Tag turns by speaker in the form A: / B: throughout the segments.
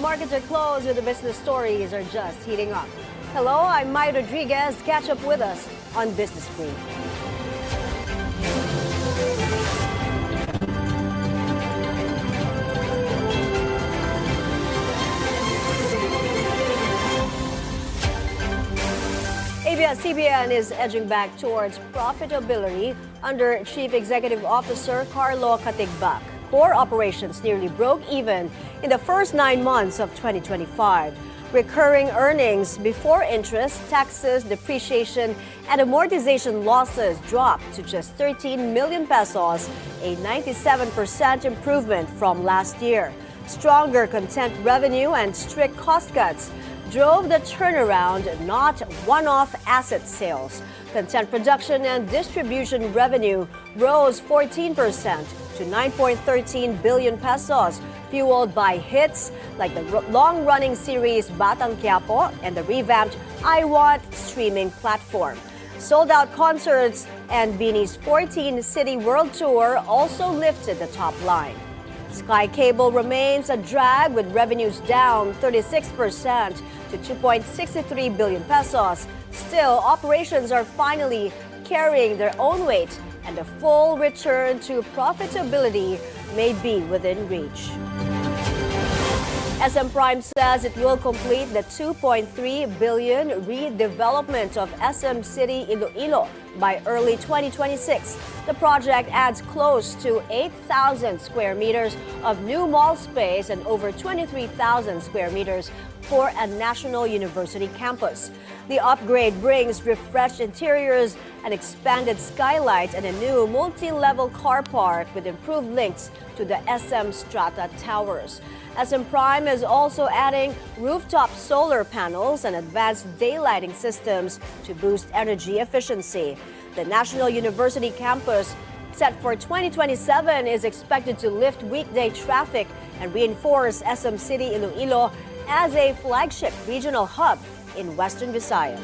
A: markets are closed and the business stories are just heating up. Hello, I'm Mai Rodriguez. Catch up with us on Business Brief. ABS-CBN is edging back towards profitability under Chief Executive Officer Carlo Katigbak. Core operations nearly broke even in the first 9 months of 2025. Recurring earnings before interest, taxes, depreciation, and amortization losses dropped to just 13 million pesos, a 97% improvement from last year. Stronger content revenue and strict cost cuts drove the turnaround, not one-off asset sales. Content production and distribution revenue rose 14% to 9.13 billion pesos, fueled by hits like the long-running series Batang Quiapo and the revamped I Want streaming platform. Sold-out concerts and Bini's 14-city world tour also lifted the top line. Sky Cable remains a drag with revenues down 36% to 2.63 billion pesos. Still, operations are finally carrying their own weight and a full return to profitability may be within reach. SM Prime says it will complete the 2.3 billion redevelopment of SM City Iloilo by early 2026. The project adds close to 8,000 square meters of new mall space and over 23,000 square meters for a national university campus. The upgrade brings refreshed interiors, an expanded skylight, and a new multi-level car park with improved links to the SM Strata Towers. SM Prime is also adding rooftop solar panels and advanced daylighting systems to boost energy efficiency. The National University campus, set for 2027, is expected to lift weekday traffic and reinforce SM City Iloilo as a flagship regional hub in Western Visayas.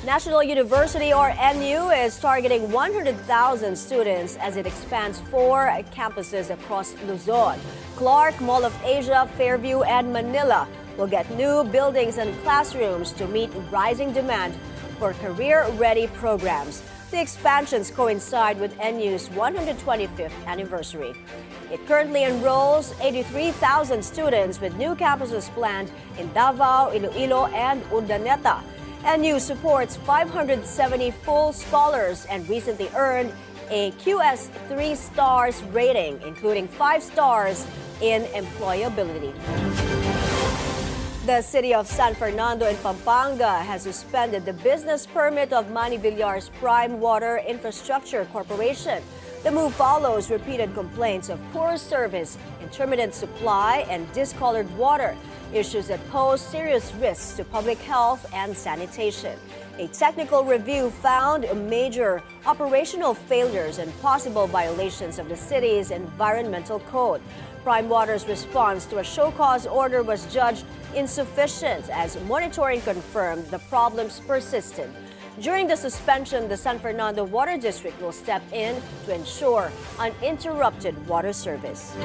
A: National University, or NU, is targeting 100,000 students as it expands 4 campuses across Luzon. Clark, Mall of Asia, Fairview, and Manila will get new buildings and classrooms to meet rising demand for career-ready programs. The expansions coincide with NU's 125th anniversary. It currently enrolls 83,000 students with new campuses planned in Davao, Iloilo, and Urdaneta. NU supports 570 full scholars and recently earned a QS 3 stars rating, including 5 stars in employability. The city of San Fernando in Pampanga has suspended the business permit of Villar's PrimeWater Infrastructure Corporation. The move follows repeated complaints of poor service, intermittent supply, and discolored water, issues that pose serious risks to public health and sanitation. A technical review found major operational failures and possible violations of the city's environmental code. PrimeWater's response to a show-cause order was judged insufficient as monitoring confirmed the problems persisted. During the suspension, the San Fernando Water District will step in to ensure uninterrupted water service.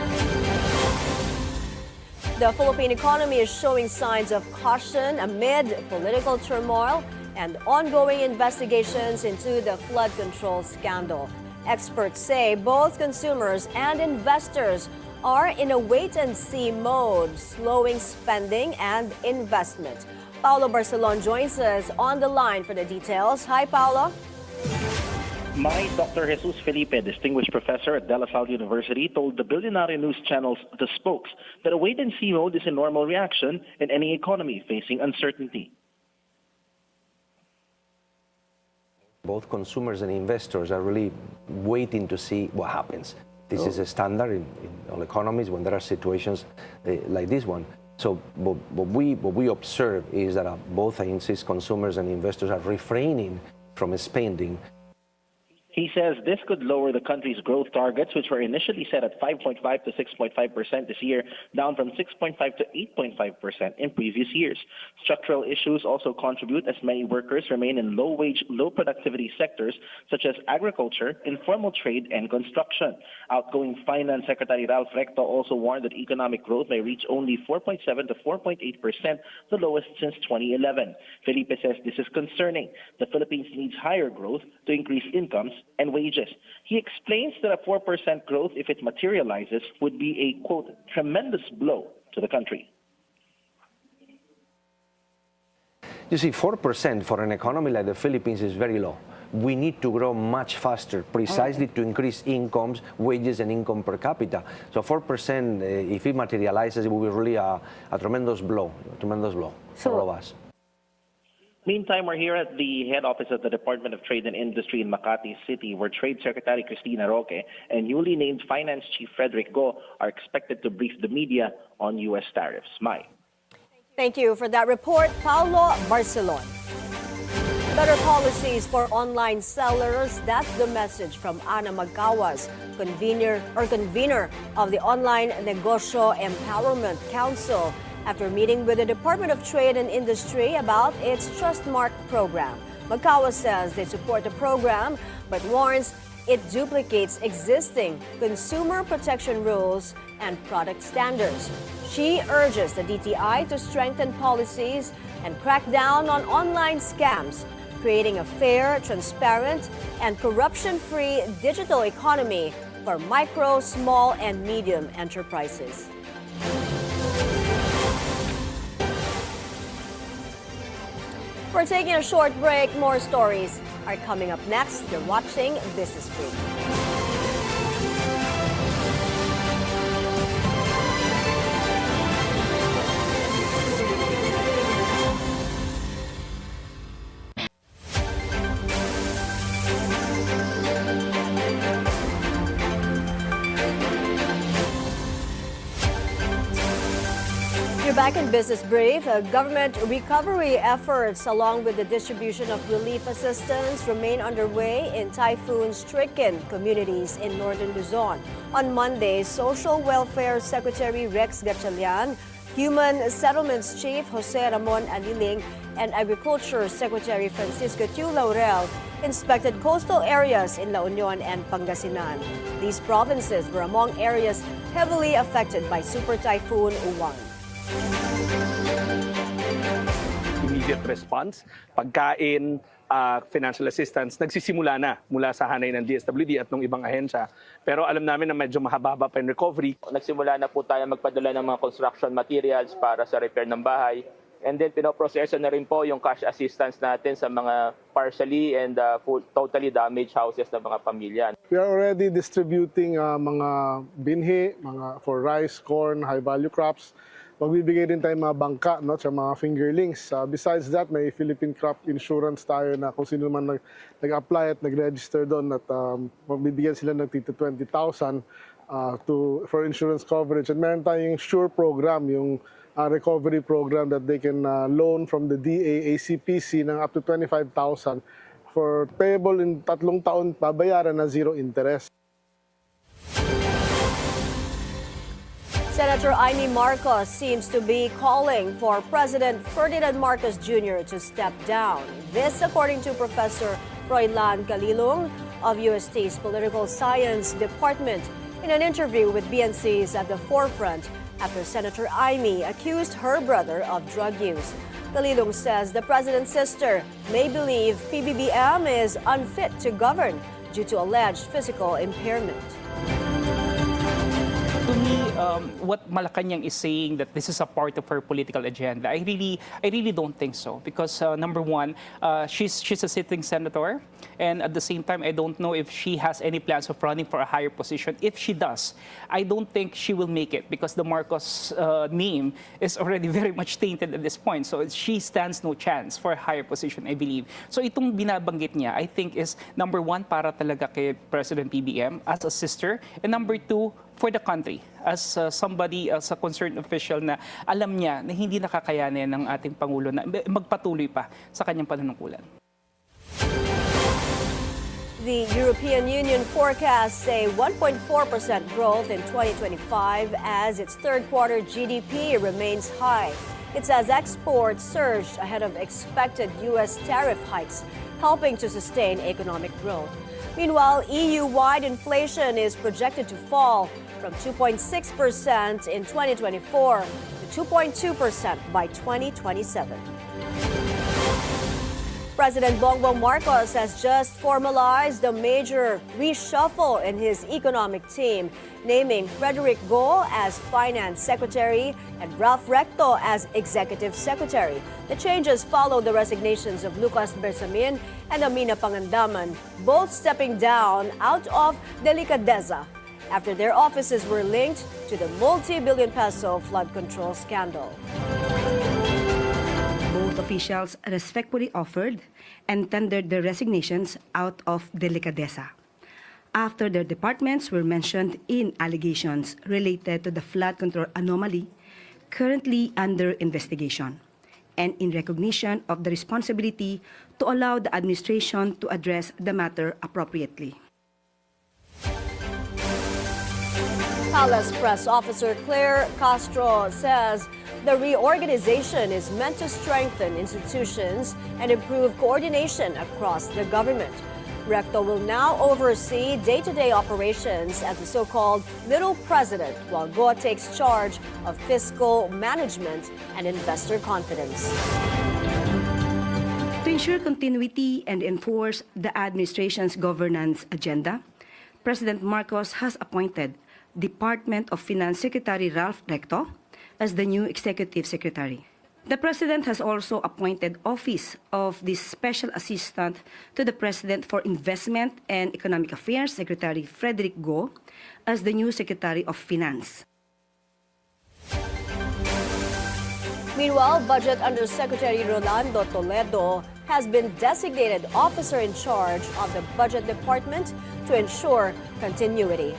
A: The Philippine economy is showing signs of caution amid political turmoil and ongoing investigations into the flood control scandal. Experts say both consumers and investors are in a wait-and-see mode, slowing spending and investment. Paulo Barcelon joins us on the line for the details. Hi, Paulo.
B: My Dr. Jesus Felipe, distinguished professor at De La Salle University, told the Bilyonaryo news channel's The Spokes that a wait-and-see mode is a normal reaction in any economy facing uncertainty.
C: Both consumers and investors are really waiting to see what happens. This is a standard in all economies when there are situations like this one. So what we observe is that both agencies, consumers and investors, are refraining from spending.
B: He says this could lower the country's growth targets, which were initially set at 5.5 to 6.5% this year, down from 6.5 to 8.5% in previous years. Structural issues also contribute as many workers remain in low-wage, low-productivity sectors such as agriculture, informal trade, and construction. Outgoing Finance Secretary Ralph Recto also warned that economic growth may reach only 4.7 to 4.8%, the lowest since 2011. Felipe says this is concerning. The Philippines needs higher growth to increase incomes and wages. He explains that a 4% growth, if it materializes, would be a, quote, tremendous blow to the country.
C: You see, 4% for an economy like the Philippines is very low. We need to grow much faster, precisely to increase incomes, wages, and income per capita. So 4%, if it materializes, it will be really a tremendous blow for all of us.
B: Meantime, we're here at the head office of the Department of Trade and Industry in Makati City, where Trade Secretary Cristina Roque and newly named Finance Chief Frederick Go are expected to brief the media on U.S. tariffs. Mai.
A: Thank you for that report, Paulo Barcelon. Better policies for online sellers. That's the message from Ana Magkawas, convener of the Online Negosyo Empowerment Council, after meeting with the Department of Trade and Industry about its Trustmark program. Magkawas says they support the program, but warns it duplicates existing consumer protection rules and product standards. She urges the DTI to strengthen policies and crack down on online scams, creating a fair, transparent, and corruption-free digital economy for micro, small, and medium enterprises. We're taking a short break. More stories are coming up next. You're watching Business Brief. Back in Business Brief, government recovery efforts along with the distribution of relief assistance remain underway in typhoon-stricken communities in northern Luzon. On Monday, Social Welfare Secretary Rex Gatchalian, Human Settlements Chief Jose Ramon Aliling, and Agriculture Secretary Francisco Tiu Laurel inspected coastal areas in La Union and Pangasinan. These provinces were among areas heavily affected by Super Typhoon Uwan.
D: Immediate response, pagkain, financial assistance, nagsisimula na mula sa hanay ng DSWD at ng ibang ahensya. Pero alam namin na medyo mahababa pa yung recovery.
E: Nagsimula na po tayo magpadala ng mga construction materials para sa repair ng bahay. And then pinoproseso na rin po yung cash assistance natin sa mga partially and totally damaged houses ng mga pamilya.
F: We are already distributing mga binhi, for rice, corn, high-value crops. Magbibigay din tayo mga bangka, no, sa mga fingerlings. Besides that, may Philippine Crop Insurance tayo na kung sino man nag-apply at nag-register doon at magbibigyan sila ng tito 20,000 for insurance coverage. And meron tayong SURE program, yung recovery program that they can loan from the DA, ACPC ng up to 25,000 for payable in 3 taon, babayaran na zero interest.
A: Senator Amy Marcos seems to be calling for President Ferdinand Marcos Jr. to step down. This, according to Professor Froilan Calilong of UST's Political Science Department, in an interview with BNC's At the Forefront after Senator Amy accused her brother of drug use. Calilong says the president's sister may believe PBBM is unfit to govern due to alleged physical impairment.
G: To me, what Malacanang is saying that this is a part of her political agenda, I really don't think so. Because number one, she's a sitting senator, and at the same time, I don't know if she has any plans of running for a higher position. If she does, I don't think she will make it because the Marcos name is already very much tainted at this point. So she stands no chance for a higher position, I believe. So itong binabanggit niya, I think is number one, para talaga kay President PBM as a sister, and number two, for the country, as somebody, as a concerned official na alam niya na hindi nakakayanin ng ating Pangulo na magpatuloy pa sa kanyang panunungkulan.
A: The European Union forecasts a 1.4% growth in 2025 as its third quarter GDP remains high. It says exports surged ahead of expected U.S. tariff hikes, helping to sustain economic growth. Meanwhile, EU-wide inflation is projected to fall from 2.6% in 2024 to 2.2% by 2027. President Bongbong Marcos has just formalized a major reshuffle in his economic team, naming Frederick Go as Finance Secretary and Ralph Recto as Executive Secretary. The changes follow the resignations of Lucas Bersamin and Amina Pangandaman, both stepping down out of delicadeza after their offices were linked to the multi-billion peso flood control scandal.
H: Both officials respectfully offered and tendered their resignations out of delicadeza after their departments were mentioned in allegations related to the flood control anomaly currently under investigation, and in recognition of the responsibility to allow the administration to address the matter appropriately.
A: Palace Press Officer Claire Castro says the reorganization is meant to strengthen institutions and improve coordination across the government. Recto will now oversee day-to-day operations as the so-called Little President, while Go takes charge of fiscal management and investor confidence.
H: To ensure continuity and enforce the administration's governance agenda, President Marcos has appointed Department of Finance Secretary Ralph Recto as the new Executive Secretary. The President has also appointed Office of the Special Assistant to the President for Investment and Economic Affairs, Secretary Frederick Go, as the new Secretary of Finance.
A: Meanwhile, Budget Undersecretary Rolando Toledo has been designated officer in charge of the Budget Department to ensure continuity.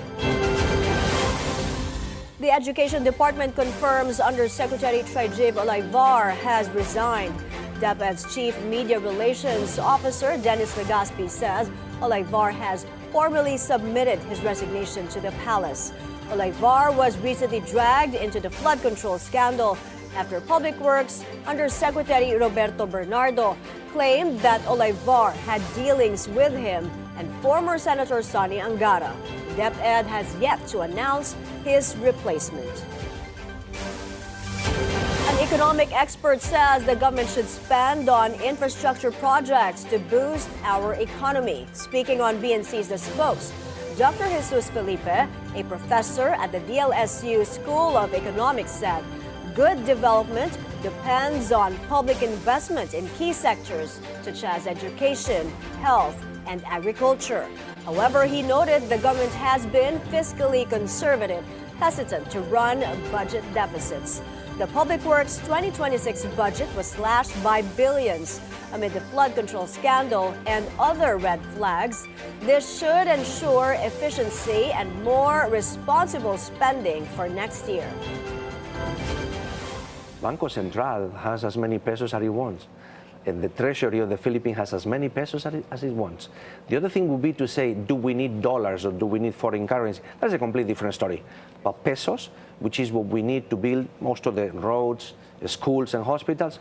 A: The Education Department confirms Undersecretary Trijib Olaivar has resigned. DepEd's Chief Media Relations Officer Dennis Legaspi says Olaivar has formally submitted his resignation to the palace. Olaivar was recently dragged into the flood control scandal after Public Works Undersecretary Roberto Bernardo claimed that Olaivar had dealings with him and former Senator Sonny Angara. DepEd has yet to announce his replacement. An economic expert says the government should spend on infrastructure projects to boost our economy. Speaking on BNC's The Spokes, Dr. Jesus Felipe, a professor at the DLSU School of Economics, said good development depends on public investment in key sectors such as education, health, and agriculture. However, he noted the government has been fiscally conservative, hesitant to run budget deficits. The Public Works 2026 budget was slashed by billions amid the flood control scandal and other red flags. This should ensure efficiency and more responsible spending for next year.
C: Banco Central has as many pesos as it wants. And the Treasury of the Philippines has as many pesos as it wants. The other thing would be to say, do we need dollars or do we need foreign currency? That's a completely different story. But pesos, which is what we need to build most of the roads, schools, and hospitals,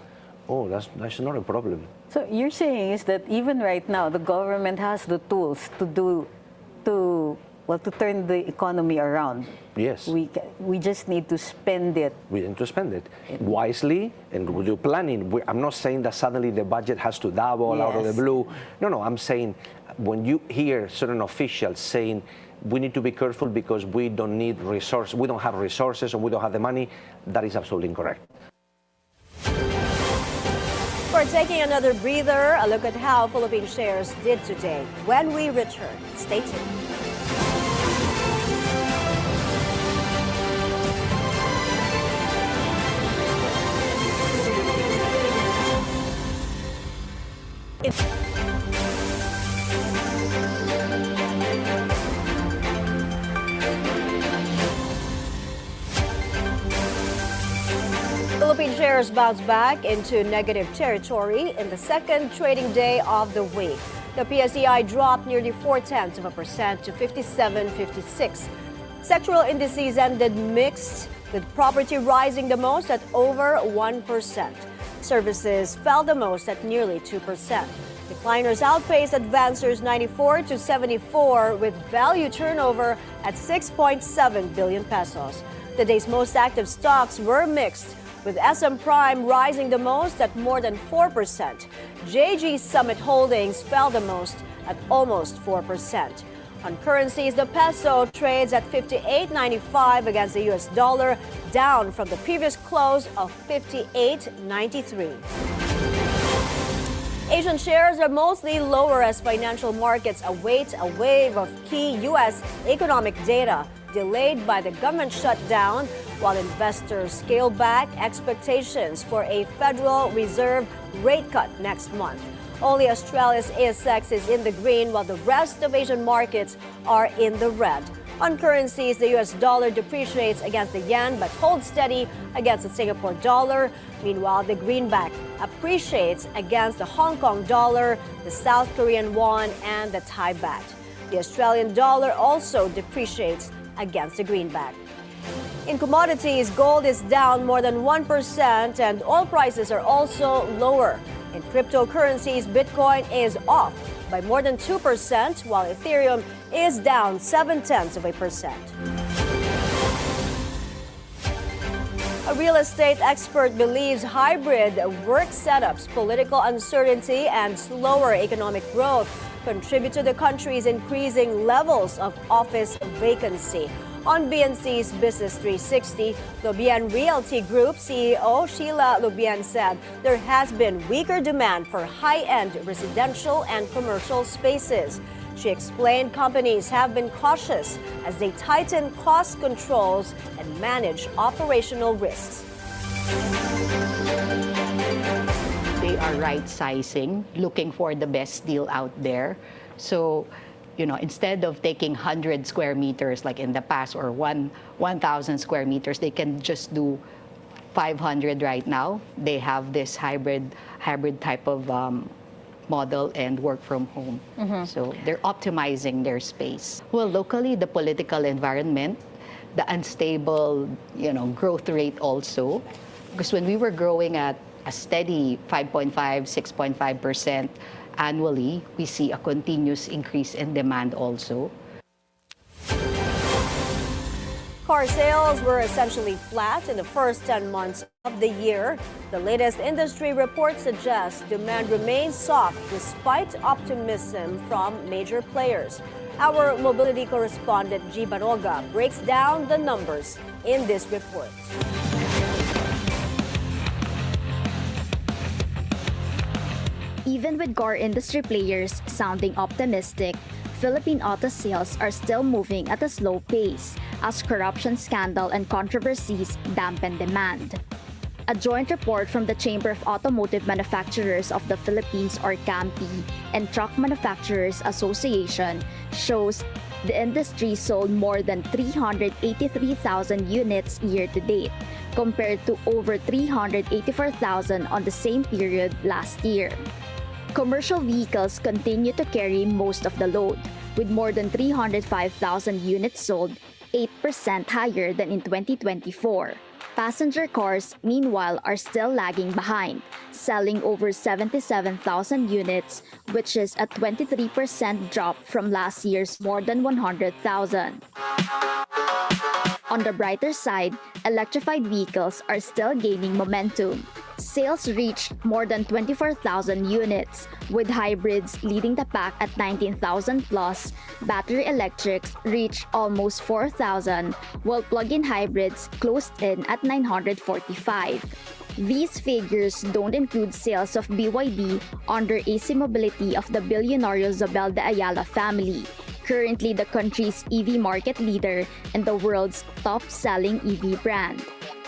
C: oh, that's not a problem.
I: So you're saying is that even right now, the government has the tools to turn the economy around.
C: Yes.
I: We just need to spend it.
C: We need to spend it wisely and we do planning. I'm not saying that suddenly the budget has to double out of the blue. No, I'm saying when you hear certain officials saying we need to be careful because we don't need resources, we don't have resources or we don't have the money, that is absolutely incorrect.
A: We're taking another breather, a look at how Philippine shares did today. When we return, stay tuned. Philippine shares bounce back into negative territory in the second trading day of the week. The PSEI dropped nearly 0.4% to 57.56. Sectoral indices ended mixed, with property rising the most at over 1%. Services fell the most at nearly 2%. Decliners outpaced advancers 94 to 74, with value turnover at 6.7 billion pesos. The day's most active stocks were mixed, with SM Prime rising the most at more than 4%. JG Summit Holdings fell the most at almost 4%. On currencies, the peso trades at 58.95 against the US dollar, down from the previous close of 58.93. Asian shares are mostly lower as financial markets await a wave of key U.S. economic data delayed by the government shutdown, while investors scale back expectations for a Federal Reserve rate cut next month. Only Australia's ASX is in the green, while the rest of Asian markets are in the red. On currencies, the US dollar depreciates against the yen but holds steady against the Singapore dollar. Meanwhile, the greenback appreciates against the Hong Kong dollar, the South Korean won, and the Thai baht. The Australian dollar also depreciates against the greenback. In commodities, gold is down more than 1% and oil prices are also lower. In cryptocurrencies, Bitcoin is off by more than 2%, while Ethereum is down 0.7%. A real estate expert believes hybrid work setups, political uncertainty, and slower economic growth contribute to the country's increasing levels of office vacancy. On BNC's Business 360, Lubian Realty Group CEO Sheila Lubian said there has been weaker demand for high-end residential and commercial spaces. She explained companies have been cautious as they tighten cost controls and manage operational risks.
J: They are right-sizing, looking for the best deal out there. So, instead of taking 100 square meters like in the past or 1,000 square meters, they can just do 500 right now. They have this hybrid type of model and work from home. So they're optimizing their space. Well, locally, the political environment, the unstable, growth rate also. Because when we were growing at a steady 5.5, 6.5% annually, we see a continuous increase in demand also.
A: Car sales were essentially flat in the first 10 months of the year. The latest industry report suggests demand remains soft despite optimism from major players. Our mobility correspondent G. Baroga breaks down the numbers in this report.
K: Even with car industry players sounding optimistic, Philippine auto sales are still moving at a slow pace as corruption scandal and controversies dampen demand. A joint report from the Chamber of Automotive Manufacturers of the Philippines, or CAMPI, and Truck Manufacturers Association shows the industry sold more than 383,000 units year-to-date, compared to over 384,000 on the same period last year. Commercial vehicles continue to carry most of the load, with more than 305,000 units sold, 8% higher than in 2024. Passenger cars, meanwhile, are still lagging behind, selling over 77,000 units, which is a 23% drop from last year's more than 100,000. On the brighter side, electrified vehicles are still gaining momentum. Sales reached more than 24,000 units, with hybrids leading the pack at 19,000 plus. Battery electrics reached almost 4,000, while plug-in hybrids closed in at 945. These figures don't include sales of BYD under AC Mobility of the Bilyonaryo Zobel de Ayala family, currently the country's EV market leader and the world's top-selling EV brand.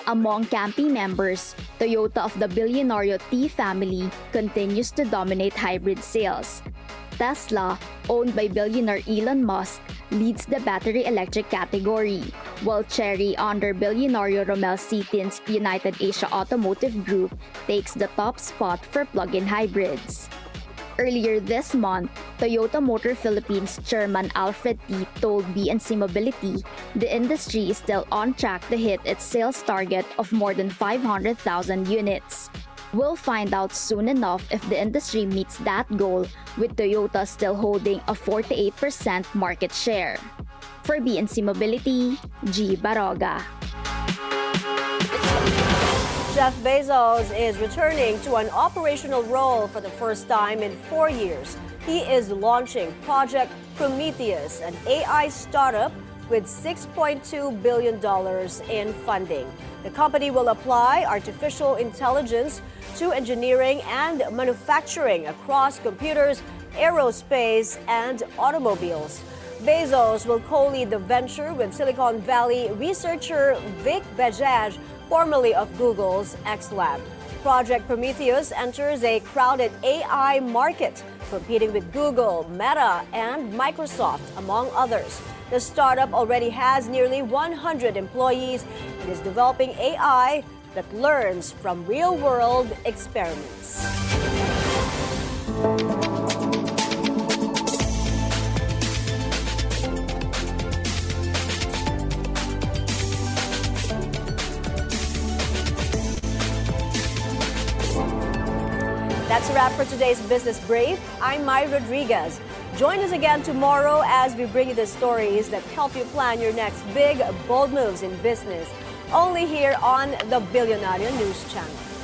K: Among CAMPI members, Toyota of the Bilyonaryo T family continues to dominate hybrid sales. Tesla, owned by billionaire Elon Musk, leads the battery electric category, while Chery under Bilyonaryo Romel Citin's United Asia Automotive Group takes the top spot for plug-in hybrids. Earlier this month, Toyota Motor Philippines Chairman Alfred T. told BNC Mobility the industry is still on track to hit its sales target of more than 500,000 units. We'll find out soon enough if the industry meets that goal, with Toyota still holding a 48% market share. For BNC Mobility, G. Baroga.
A: Jeff Bezos is returning to an operational role for the first time in 4 years. He is launching Project Prometheus, an AI startup with $6.2 billion in funding. The company will apply artificial intelligence to engineering and manufacturing across computers, aerospace, and automobiles. Bezos will co-lead the venture with Silicon Valley researcher Vic Bajaj, formerly of Google's X Lab. Project Prometheus enters a crowded AI market, competing with Google, Meta, and Microsoft, among others. The startup already has nearly 100 employees and is developing AI that learns from real-world experiments. That's a wrap for today's Business Brief. I'm Mai Rodriguez. Join us again tomorrow as we bring you the stories that help you plan your next big, bold moves in business. Only here on the Bilyonaryo News Channel.